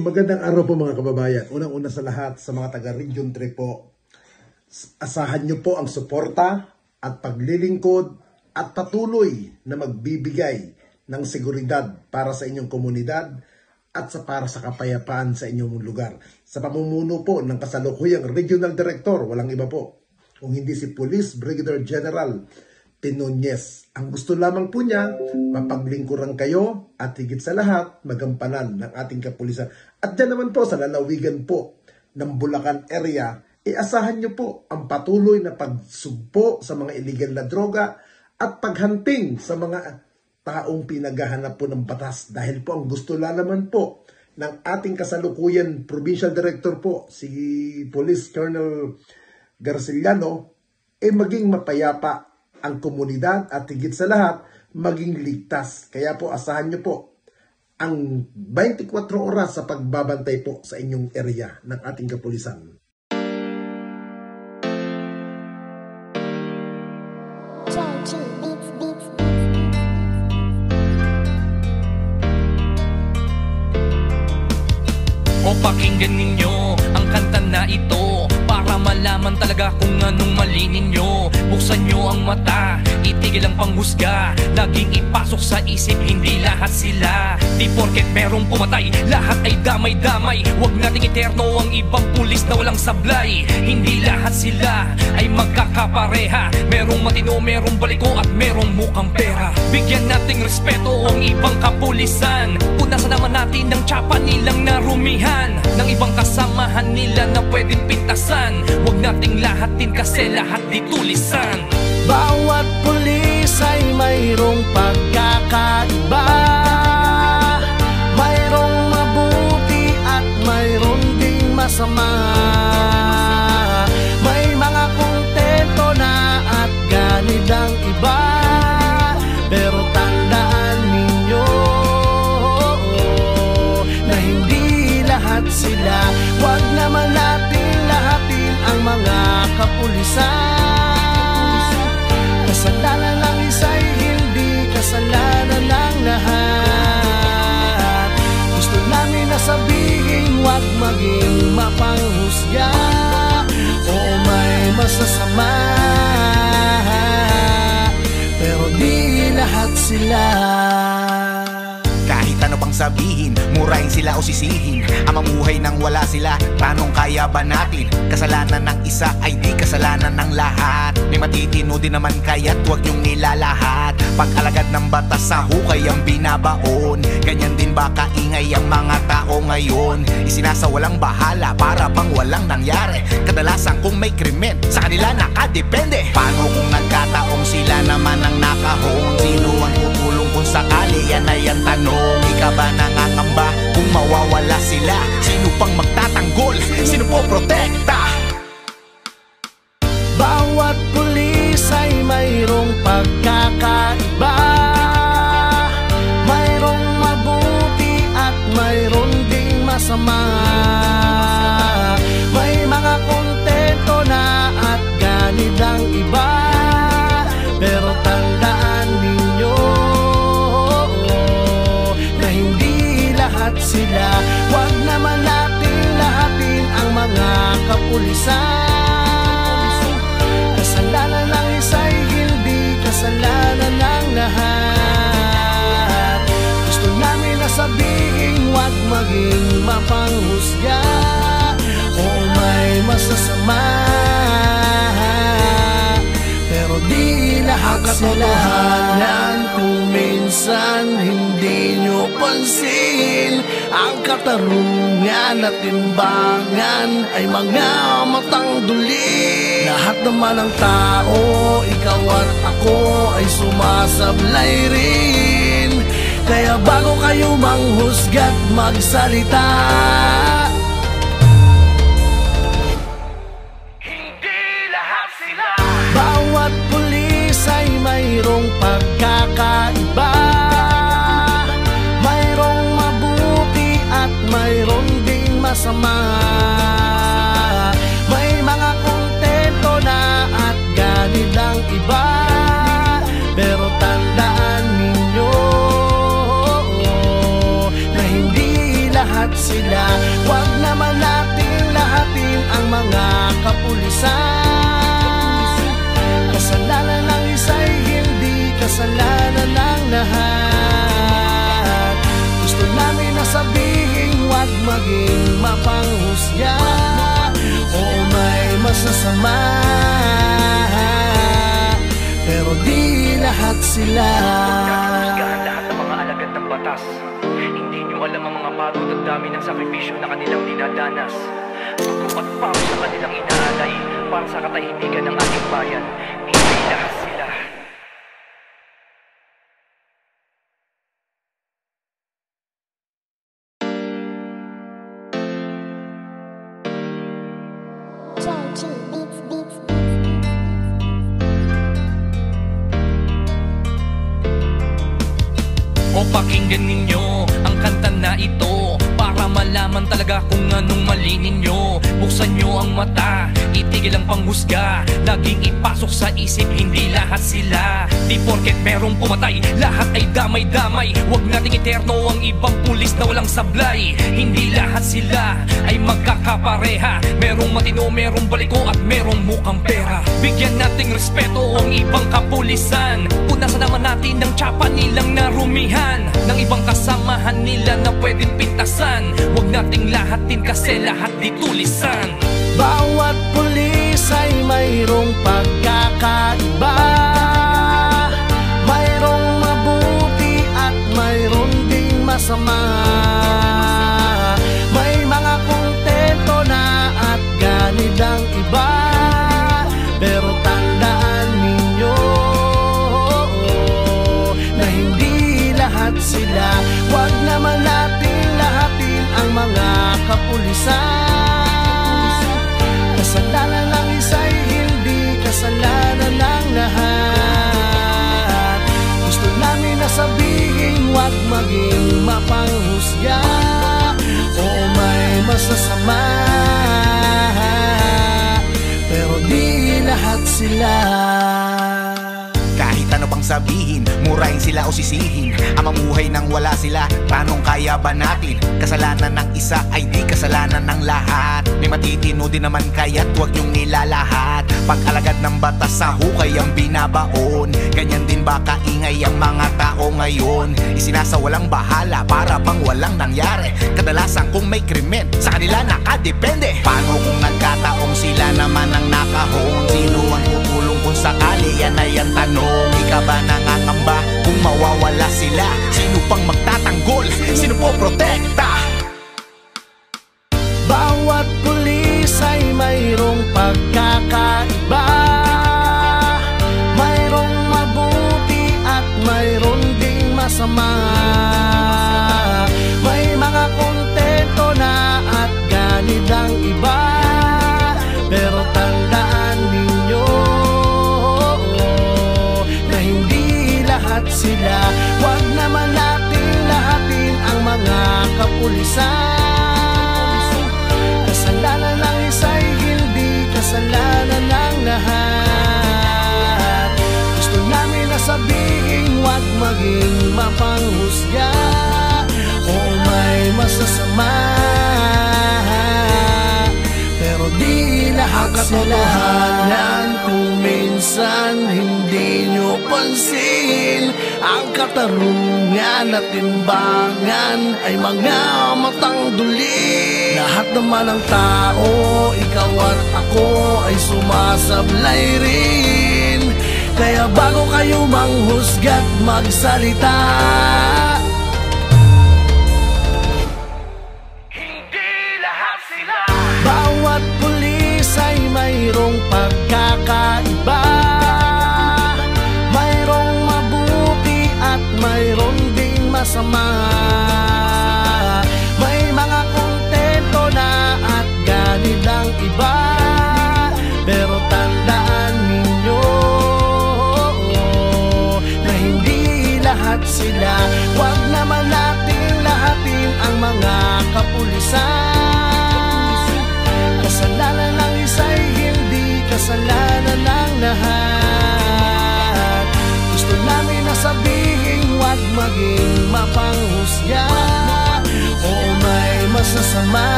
magandang araw po mga kababayan. Unang-una sa lahat, sa mga taga Region 3 po, asahan nyo po ang suporta at paglilingkod at patuloy na magbibigay ng seguridad para sa inyong komunidad at para sa kapayapaan sa inyong lugar. Sa pamumuno po ng kasalukuyang Regional Director, walang iba po, kung hindi si Police Brigadier General Pinoñez. Ang gusto lamang po niya, mapaglingkuran kayo at higit sa lahat, magampanan ng ating kapulisan. At dyan naman po sa lalawigan po ng Bulacan area, iasahan nyo po ang patuloy na pagsugpo sa mga illegal na droga at paghanting sa mga taong pinaghahanap po ng batas. Dahil po ang gusto naman po ng ating kasalukuyan Provincial Director po, si Police Colonel Garciliano, maging mapayapa ang komunidad at higit sa lahat, maging ligtas. Kaya po, asahan nyo po ang 24 oras sa pagbabantay po sa inyong area ng ating kapulisan. O pakinggan ninyo ang kanta na ito para malaman talaga kung anong mali ninyo. Buksan nyo ang mata, itigil ang panghusga, laging ipasok sa isip, hindi lahat sila. Di porket merong pumatay, lahat ay damay-damay. Huwag nating eterno ang ibang pulis na walang sablay. Hindi lahat sila ay magkakapareha. Merong matino, merong baliko at merong mukhang pera. Bigyan nating respeto ang ibang kapulisan. Punasan naman natin ng tsapa nilang narumihan, ng ibang kasamahan nila na pwedeng pintasan. Huwag nating lahatin kasi lahat di tulisan. Bawat pulis ay mayroong pagkakaiba, mayroong mabuti at mayroong ding masama. May mga kontento na at ganid ang iba, pero tandaan ninyo na hindi lahat sila. Huwag naman natin lahatin ang mga kapulisan. Kasalanan ng isa'y hindi kasalanan ng lahat. Gusto namin na sabihin, huwag maging mapanghusga o may masasama, pero di lahat sila. Kahit ano pang sabihin, murahin sila o sisihin, ang mamuhay nang wala sila, tanong kaya ba natin? Kasalanan ng isa ay di kasalanan ng lahat. May matitino din naman kaya't huwag yung nilalahat. Pag-alagad ng batas sa hukay ang binabaon, ganyan din ba kaingay ang mga tao ngayon? Isinasawalang bahala para bang walang nangyari. Kadalasan kung may krimen, sa kanila nakadepende. Paano kung nagkataong sila naman ang nakahon? Sino ang tutulong kung sakali? Yan ay ang tanong. Ika ba nangangamba kung mawawala sila? Sino pang magtatanggol? Sino po protekta? Bawat pulis ay mayroong pagkakaiba, mayroong mabuti at mayroong ding masama. May mga kontento na at ganid ang iba, pero tandaan ninyo na hindi lahat sila. Huwag naman natin lahatin ang mga kapulisan. Kasalanan ng isa'y hindi kasalanan ng lahat. Gusto namin na sabihin, huwag maging mapanghusga o may masasama, pero di lahat sila. Katotohanan kung minsan hindi nyo pansin, ang katarungan at timbangan ay mga matang duli. Lahat naman ng tao, ikaw at ako ay sumasablay rin. Kaya bago kayo manghusga't magsalita, Hindi lahat sila. bawat pulis ay mayroong pagkakaiba, mayroong mabuti at mayroong ding masama. May mga kontento na at ganid ang iba, pero tandaan ninyo na hindi lahat sila. sila. Wag naman nating lahatin ang mga kapulisan. Kasalanan ng isa'y hindi kasalanan ng lahat. Gusto namin na sabihin, wag maging mapanghusga. Oo, may masasama, pero di lahat sila. Husgahan lahat ng mga alagad ng batas. Hindi nyo alam ang mga pagod at dami ng sakripisyo na kanilang dinadanas. Dugo at pawis na kanilang inaalay para sa katahimikan ng ating bayan. Hindi lahat sila. O pakinggan ninyo ang kanta na ito para malaman talaga kung anong mali ninyo. Buksan nyo ang mata, itigil ang panghusga. Laging ipasok sa isip, hindi lahat sila. Di porket merong pumatay, lahat ay damay-damay. Huwag nating eterno ang ibang pulis na walang sablay. Hindi lahat sila ay magkakapareha. Merong matino, merong baliko at merong mukhang pera. Bigyan nating respeto ang ibang kapulisan. Punasan naman natin ng tsapa nilang narumihan, ng ibang kasamahan nila na pwedeng pintasan. Huwag nating lahatin kasi lahat di tulisan. Bawat pulis ay mayroong pagkakaiba. Mayroong mabuti at mayroong ding masama. May mga kontento na at ganid ang iba. Pero tandaan ninyo na hindi lahat sila. Wag naman natin lahatin ang mga kapulisan. Kasalanan ng isa'y hindi kasalanan ng lahat. Gusto namin na sabihin, wag maging mapanghusga. Oo, may masasama, pero di lahat sila. Kahit ano pang sabihin, murahin sila o sisihin, ang mamuhay nang wala sila, tanong kaya ba natin? Kasalanan ng isa ay di kasalanan ng lahat. May matitino din naman kaya't huwag yung nilalahat. Pag-alagad ng batas sa hukay ang binabaon, ganyan din ba kaingay ang mga tao ngayon? Isinasawalang bahala para bang walang nangyari. Kadalasan kung may krimen, sa kanila nakadepende. Paano kung nagkataong sila naman ang nakahon? Sino ang tutulong kung sakali? Yan ay ang tanong. Ika ba nangangamba kung mawawala sila? Sino pang magtatanggol? Sino po protekta? Bawat pulis ay mayroong pagkakaiba. Mayroong mabuti at mayroong ding masama. May mga kontento na at ganid ang iba. Pero tandaan ninyo na hindi lahat sila. Wag naman natin lahatin ang mga kapulisan. Kasalanan ng isa'y hindi kasalanan ng lahat. Gusto namin na sabihin, wag maging mapanghusga. Oo, may masasama, pero di lahat sila. Katotohanan kung minsan hindi nyo pansin, ang katarungan at timbangan ay mga matang duli. Lahat naman ng tao, ikaw at ako ay sumasablay rin. Kaya bago kayo manghusga't magsalita, Hindi lahat sila. bawat pulis ay mayroong pagkakaiba. Mayroong mabuti at mayroong ding masama. May mga kontento na at ganid ang iba. Pero tandaan ninyo na hindi lahat sila. Wag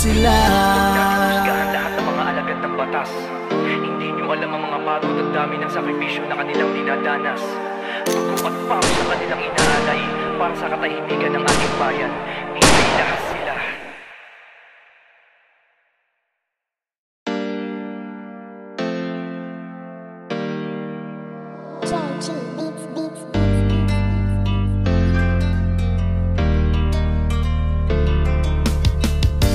sila. Husgahan lahat ng mga alagad ng batas. Hindi nyo alam ang mga pagod at dami ng sakripisyo na kanilang dinadanas. Dugo at pawis sa kanilang inaalay para sa katahimikan ng ating bayan. Hindi lahat sila.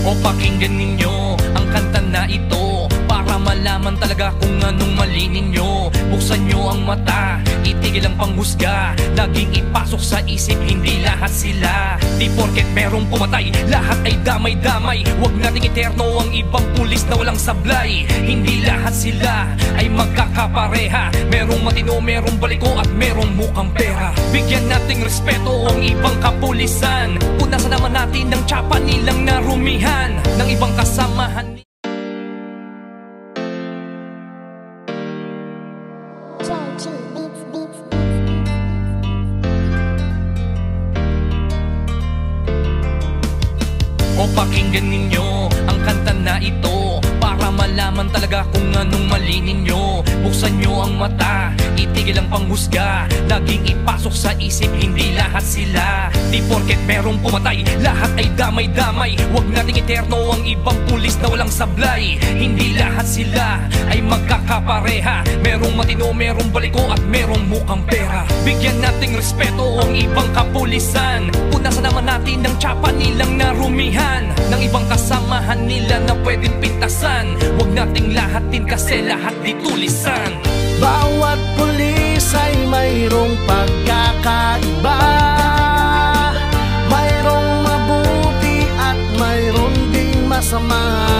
O pakinggan ninyo ang kanta na ito para malaman talaga kung anong mali ninyo. Buksan nyo ang mata, itigil ang panghusga. Laging ipasok sa isip, hindi lahat sila. Di porket merong pumatay, lahat ay damay-damay. Huwag nating eterno ang ibang pulis na walang sablay. Hindi lahat sila ay magkakapareha. Merong matino, merong baliko at merong mukhang pera. Bigyan nating respeto ang ibang kapulisan. Punasan naman natin ng tsapa nilang narumihan ng ibang kasamahan. O pakinggan ninyo ang kanta na ito para malaman talaga kung anong mali ninyo. Buksan nyo ang mata, itigil ang panghusga. Laging ipasok sa isip, hindi lahat sila. Di porket merong pumatay, lahat ay damay-damay. Huwag nating eterno ang ibang pulis na walang sablay. Hindi lahat sila ay magkakapareha. Merong matino, merong baliko at merong mukhang pera. Bigyan nating respeto ang ibang kapulisan. Punasan naman natin ng tsapa nilang narumihan ng ibang kasamahan nila na pwedeng pintasan. Huwag nating lahatin kasi lahat di tulisan. Bawat pulis ay mayroong pagkakaiba. Mayroong mabuti at mayroon ding masama.